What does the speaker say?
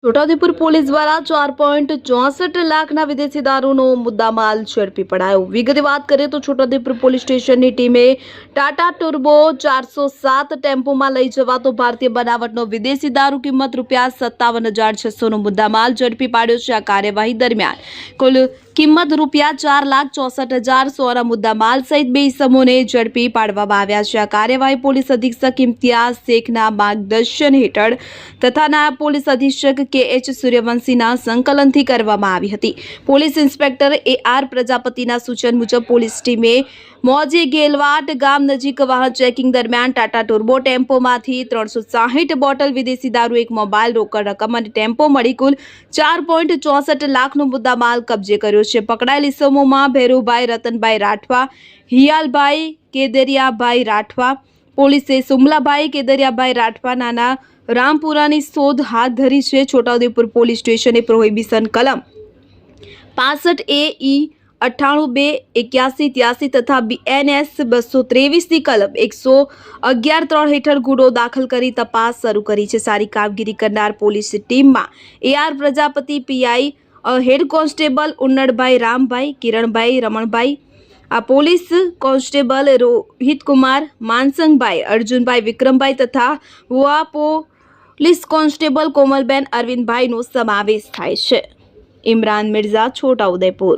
Chhota Udepur police દ્વારા 4.64 લાખના વિદેશી દારૂનો મુદ્દામાલ ઝડપી પડાયો। વિગતે વાત કરીએ તો છોટાઉદેપુર પોલીસ સ્ટેશનની ટીમે ટાટા ટર્બો 407 ટેમ્પોમાં લઈ જવાતો ભારતીય બનાવટનો વિદેશી દારૂ કિંમત ₹57,600નો મુદ્દામાલ ઝડપી પાડ્યો છે। આ કાર્યવાહી દરમિયાન કુલ કિંમત ₹4,64,100ના મુદ્દામાલ સહિત 2 ઇસમોને ઝડપી પાડવામાં આવ્યા છે। આ કાર્યવાહી પોલીસ અધિક્ષક ઇમ્તિયાઝ શેખના માર્ગદર્શન હેઠળ તથા નાયબ પોલીસ અધિક્ષક KH સૂર્યવંશીના સંકલનથી કરવામાં આવી હતી। પોલીસ ઇન્સ્પેક્ટર AR પ્રજાપતિના સૂચન મુજબ પોલીસ ટીમે મોજી ગેલવાટ ગામ નજીક વાહન ચેકિંગ દરમિયાન ટાટા ટર્બો ટેમ્પોમાંથી 360 બોટલ વિદેશી દારૂ, એક મોબાઈલ, રોકડ રકમ અને ટેમ્પો મળી કુલ 4.64 લાખનો મુદ્દામાલ કબજે કર્યો છે। પકડાયેલ ઇસમોમાં ભેરુભાઈ રતનભાઈ રાઠવા, હિયાલભાઈ કેદરિયાભાઈ રાઠવા। પોલીસે સુમલાભાઈ કેદરિયાભાઈ રાઠવા નાના રામપુરાની શોધ હાથ ધરી છે। છોટાઉદેપુર પોલીસ સ્ટેશને પ્રોહિબિશન કલમ 65 AE 98, 2, 81, 83 તથા BNS 223ની કલમ 111(3) હેઠળ ગુનો દાખલ કરી તપાસ શરૂ કરી છે। સારી કામગીરી કરનાર પોલીસ ટીમમાં AR Prajapati, PI, head constable Unnadbhai Rambhai, Kiranbhai Ramanbhai, આ પોલીસ કોન્સ્ટેબલ રોહિતકુમાર, માનસંગભાઈ, અર્જુનભાઈ, વિક્રમભાઈ તથા પોલીસ કોન્સ્ટેબલ કોમલબેન અરવિંદભાઈનો સમાવેશ થાય છે। ઇમરાન મિર્ઝા, છોટાઉદેપુર।